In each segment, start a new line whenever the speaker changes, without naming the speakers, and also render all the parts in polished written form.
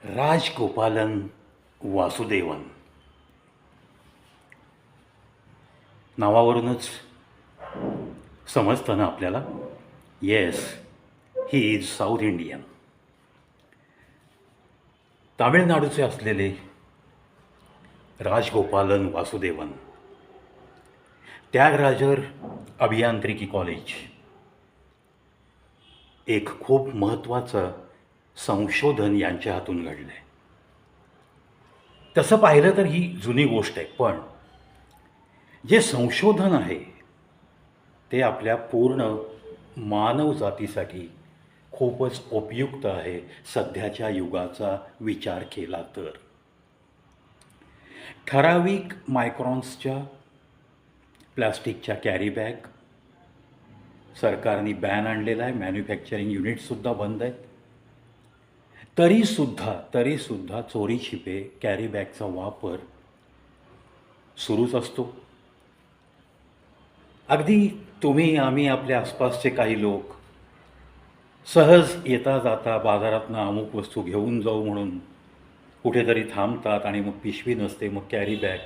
राजगोपालन वासुदेवन नावावरूनच समजतं ना आपल्याला. Yes, he is south Indian. तामिळनाडूचे असलेले राजगोपालन वासुदेवन त्यागराजर अभियांत्रिकी कॉलेज एक खूप महत्त्वाचं संशोधन यांच्या हातून घडलं आहे. तसं पाहिलं तर ही जुनी गोष्ट आहे, पण जे संशोधन आहे ते आपल्या पूर्ण मानवजातीसाठी खूपच उपयुक्त आहे सध्याच्या युगाचा विचार केला तर. ठराविक मायक्रॉन्सच्या प्लास्टिकच्या कॅरी बॅग सरकारने बॅन आणलेला आहे, मॅन्युफॅक्चरिंग युनिटसुद्धा बंद आहेत. तरीसुद्धा चोरी छिपे कॅरी बॅगचा वापर सुरूच असतो. अगदी तुम्ही आम्ही आपल्या आसपासचे काही लोक सहज येता जाता बाजारातनं अमुक वस्तू घेऊन जाऊ म्हणून कुठेतरी थांबतात आणि मग पिशवी नसते, मग कॅरी बॅग,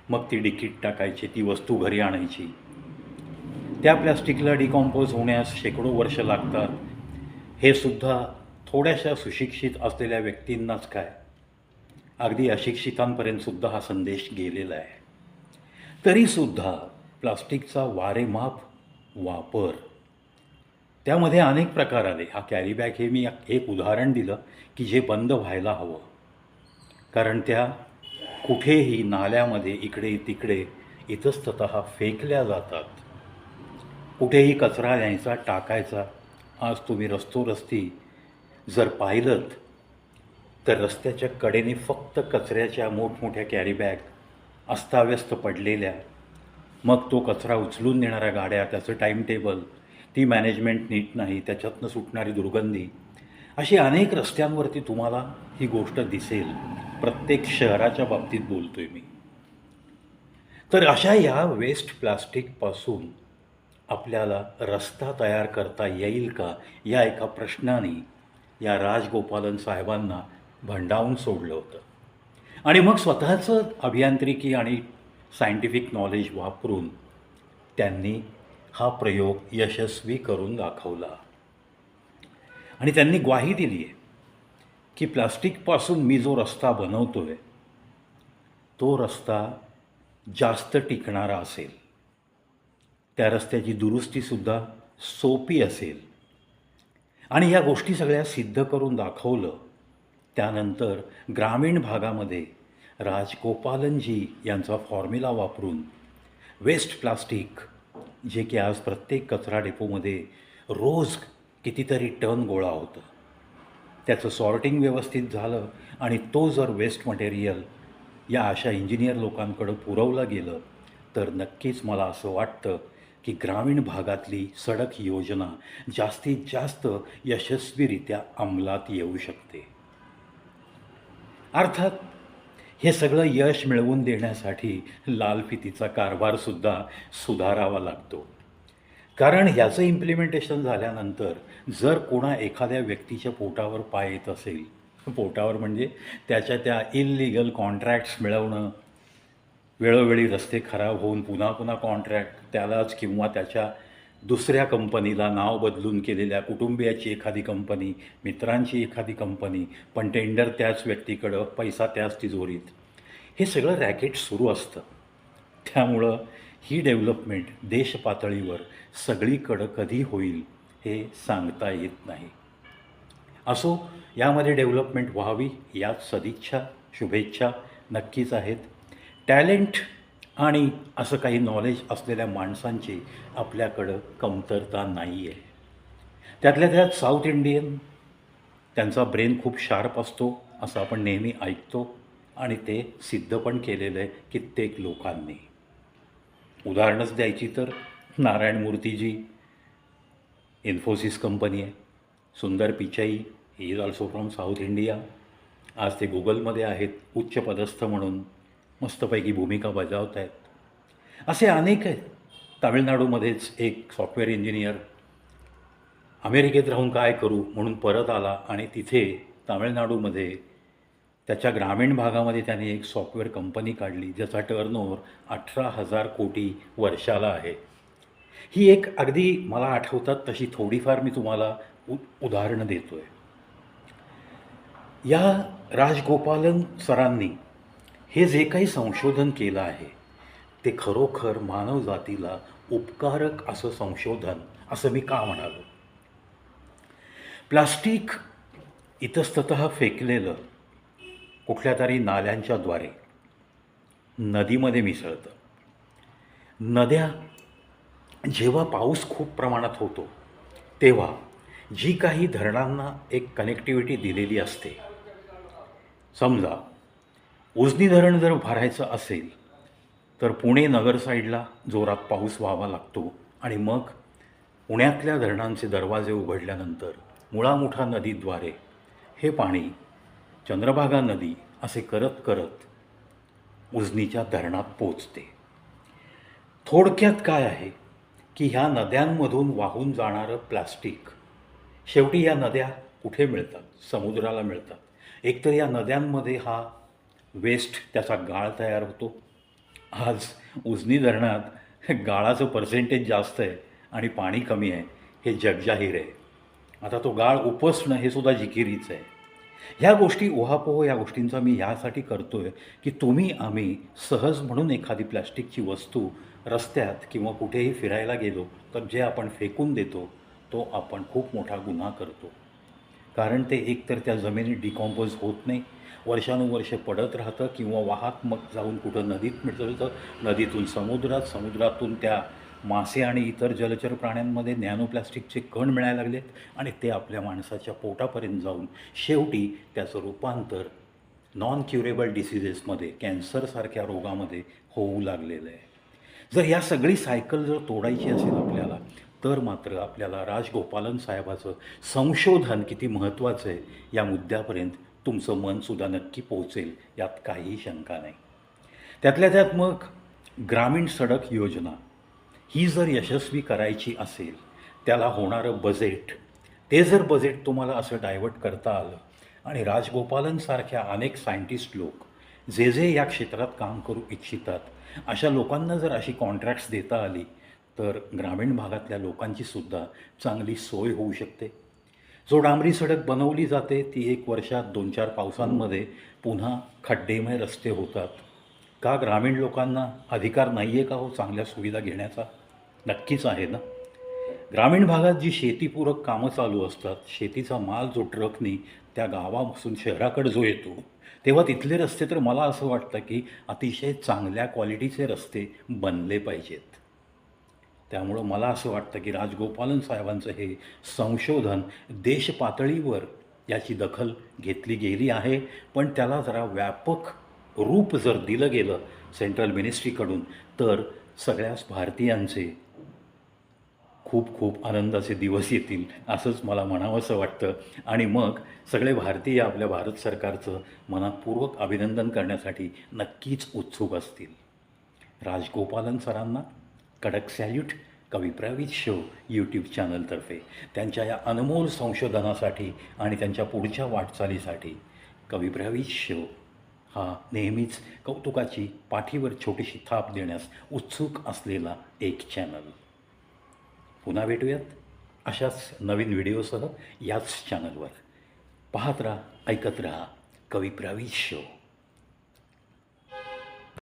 मग ती डिकीट टाकायची, ती वस्तू घरी आणायची. त्या प्लॅस्टिकला डिकॉम्पोज होण्यास शेकडो वर्ष लागतात. हे सुद्धा थोड्याशा सुशिक्षित असलेल्या व्यक्तींनाच काय, अगदी अशिक्षितांपर्यंतसुद्धा हा संदेश गेलेला आहे. तरीसुद्धा प्लास्टिकचा वारेमाप वापर, त्यामध्ये अनेक प्रकार आले. हा कॅरी बॅग हे मी एक उदाहरण दिलं की जे बंद व्हायला हवं, कारण त्या कुठेही नाल्यामध्ये इकडे तिकडे इतस्ततः फेकल्या जातात. कुठेही कचरा न्यायचा, टाकायचा. आज तुम्ही रस्ती जर पाहिलंत तर रस्त्याच्या कडेने फक्त कचऱ्याच्या मोठमोठ्या कॅरी बॅग अस्ताव्यस्त पडलेल्या, मग तो कचरा उचलून नेणाऱ्या गाड्या, त्याचं टाईम टेबल, ती मॅनेजमेंट नीट नाही, त्याच्यातनं सुटणारी दुर्गंधी, अशी अनेक रस्त्यांवरती तुम्हाला ही गोष्ट दिसेल. प्रत्येक शहराच्या बाबतीत बोलतोय मी. तर अशा या वेस्ट प्लास्टिकपासून आपल्याला रस्ता तयार करता येईल का, या एका प्रश्नाने या राजगोपालन साहेबांना भंडावून सोडलं होतं. आणि मग स्वतःचं अभियांत्रिकी आणि सायंटिफिक नॉलेज वापरून त्यांनी हा प्रयोग यशस्वी करून दाखवला. आणि त्यांनी ग्वाही दिली आहे की प्लास्टिकपासून मी जो रस्ता बनवतो आहे तो रस्ता जास्त टिकणारा असेल, त्या रस्त्याची दुरुस्तीसुद्धा सोपी असेल. आणि या गोष्टी सगळ्या सिद्ध करून दाखवलं. त्यानंतर ग्रामीण भागामध्ये राजगोपालनजी यांचा फॉर्म्युला वापरून वेस्ट प्लास्टिक, जे की आज प्रत्येक कचरा डेपोमध्ये रोज कितीतरी टन गोळा होतं, त्याचं सॉर्टिंग व्यवस्थित झालं आणि तो जर वेस्ट मटेरियल या अशा इंजिनियर लोकांकडं पुरवलं गेलं तर नक्कीच मला असं वाटतं की ग्रामीण भागातली सडक योजना जास्तीत जास्त यशस्वीरित्या अंमलात येऊ शकते. अर्थात हे सगळं यश मिळवून देण्यासाठी लालफितीचा कारभारसुद्धा सुधारावा लागतो. कारण ह्याचं इम्प्लिमेंटेशन झाल्यानंतर जर कोणा एखाद्या व्यक्तीच्या पोटावर पाय येत असेल, पोटावर म्हणजे त्याच्या त्या इल्लिगल कॉन्ट्रॅक्ट्स मिळवणं, वेळोवेळी रस्ते खराब होऊन पुन्हा पुन्हा कॉन्ट्रॅक्ट त्यालाच किंवा त्याच्या दुसऱ्या कंपनीला नाव बदलून केलेल्या, कुटुंबियाची एखादी कंपनी, मित्रांची एखादी कंपनी, पण टेंडर त्याच व्यक्तीकडं, पैसा त्याच तिजोरीत, हे सगळं रॅकेट सुरू असतं. त्यामुळं ही डेव्हलपमेंट देशपातळीवर सगळीकडं कधी होईल हे सांगता येत नाही. असो, यामध्ये डेव्हलपमेंट व्हावी यात सदिच्छा, शुभेच्छा नक्कीच आहेत. टॅलेंट आणि असं काही नॉलेज असलेल्या माणसांची आपल्याकडं कमतरता नाही आहे. त्यातल्या त्यात साऊथ इंडियन, त्यांचा ब्रेन खूप शार्प असतो असं आपण नेहमी ऐकतो आणि ते सिद्ध पण केलेलं आहे कित्येक लोकांनी. उदाहरणच द्यायची तर नारायण मूर्तीजी, इन्फोसिस कंपनी आहे. सुंदर Pichai, he is also from south India. आज ते गुगलमध्ये आहेत उच्चपदस्थ म्हणून, मस्तपैकी भूमिका बजावत आहेत. असे अनेक आहेत. तामिळनाडूमध्येच एक सॉफ्टवेअर इंजिनियर अमेरिकेत राहून काय करू म्हणून परत आला आणि तिथे तामिळनाडूमध्ये त्याच्या ग्रामीण भागामध्ये त्याने एक सॉफ्टवेअर कंपनी काढली ज्याचा टर्नओव्हर 18,000 कोटी वर्षाला आहे. ही एक अगदी मला आठवतात तशी थोडीफार मी तुम्हाला उदाहरणं देतो आहे. या राजगोपालन सरांनी हे जे काही संशोधन केलं आहे ते खरोखर मानवजातीला उपकारक असं संशोधन असं मी का म्हणालो. प्लास्टिक इतस्ततः फेकलेलं कुठल्या तरी नाल्यांच्याद्वारे नदीमध्ये मिसळतं. नद्या जेव्हा पाऊस खूप प्रमाणात होतो तेव्हा जी काही धरणांना एक कनेक्टिव्हिटी दिलेली असते, समजा उजनी धरण जर भरायचं असेल तर पुणे नगर साईडला जोरात पाऊस व्हावा लागतो आणि मग पुण्यातल्या धरणांचे दरवाजे उघडल्यानंतर मुळामुठा नदीद्वारे हे पाणी चंद्रभागा नदी असे करत करत उजनीच्या धरणात पोचते. थोडक्यात काय आहे की ह्या नद्यांमधून वाहून जाणारं प्लास्टिक शेवटी या नद्या कुठे मिळतात? समुद्राला मिळतात. एकतर या नद्यांमध्ये हा वेस्ट त्याचा गाळ तयार होतो. आज उजनी धरणात गाळाचं पर्सेंटेज जास्त आहे आणि पाणी कमी आहे हे जगजाहीर आहे. आता तो गाळ उपसणं हे सुद्धा जिकिरीचं आहे. ह्या गोष्टी उहापोह या गोष्टींचा मी ह्यासाठी करतो आहे की तुम्ही आम्ही सहज म्हणून एखादी प्लॅस्टिकची वस्तू रस्त्यात किंवा कुठेही फिरायला गेलो तर जे आपण फेकून देतो तो आपण खूप मोठा गुन्हा करतो. कारण ते एकतर त्या जमिनीत डिकॉम्पोज होत नाही, वर्षानुवर्षे पडत राहतं किंवा वाहत मग जाऊन कुठं नदीत मिळतं, नदीतून समुद्रात, समुद्रातून त्या मासे आणि इतर जलचर प्राण्यांमध्ये नॅनो प्लास्टिकचे कण मिळायला लागलेत आणि ते आपल्या माणसाच्या पोटापर्यंत जाऊन शेवटी त्याचं रूपांतर नॉन क्युरेबल डिसिजेसमध्ये, कॅन्सरसारख्या रोगामध्ये होऊ लागलेलं आहे. जर या सगळी सायकल जर तोडायची असेल आपल्याला तर मात्र आपल्याला राजगोपालन साहेबाचं संशोधन किती महत्त्वाचं आहे या मुद्द्यापर्यंत तुमचं मनसुद्धा नक्की पोहोचेल, यात काहीही शंका नाही. त्यातल्या त्यात मग ग्रामीण सडक योजना ही जर यशस्वी करायची असेल, त्याला होणारं बजेट, ते जर बजेट तुम्हाला असं डायव्हर्ट करता आलं आणि राजगोपालनसारख्या अनेक सायंटिस्ट लोक जे जे या क्षेत्रात काम करू इच्छितात अशा लोकांना जर अशी कॉन्ट्रॅक्ट्स देता आली तर ग्रामीण भागातल्या लोकांचीसुद्धा चांगली सोय होऊ शकते. जो डांबरी सडक बनवली जाते ती 1 वर्षात 2-4 पावसांमध्ये पुन्हा खड्डेमय रस्ते होतात. का ग्रामीण लोकांना अधिकार नाही आहे का हो चांगल्या सुविधा घेण्याचा? नक्कीच आहे ना. ग्रामीण भागात जी शेतीपूरक कामं चालू असतात, शेतीचा माल जो ट्रकनी त्या गावापासून शहराकडे जो येतो तेव्हा तिथले रस्ते तर मला असं वाटतं की अतिशय चांगल्या क्वालिटीचे रस्ते बनले पाहिजेत. त्यामुळं मला असं वाटतं की राजगोपालन साहेबांचं हे संशोधन देशपातळीवर याची दखल घेतली गेली आहे, पण त्याला जरा व्यापक रूप जर दिलं गेलं सेंट्रल मिनिस्ट्रीकडून तर सगळ्याच भारतीयांचे खूप खूप आनंदाचे दिवस येतील असंच मला म्हणावंसं वाटतं. आणि मग सगळे भारतीय आपल्या भारत सरकारचं मनःपूर्वक अभिनंदन करण्यासाठी नक्कीच उत्सुक असतील. राजगोपालन सरांना कडक सॅल्यूट कविप्रवीत शो यूट्यूब चॅनलतर्फे त्यांच्या या अनमोल संशोधनासाठी आणि त्यांच्या पुढच्या वाटचालीसाठी. कविप्रवीत शो हा नेहमीच कौतुकाची पाठीवर छोटीशी थाप देण्यास उत्सुक असलेला एक चॅनल. पुन्हा भेटूयात अशाच नवीन व्हिडिओसह याच चॅनलवर. पाहत राहा, ऐकत राहा कविप्रवीत शो.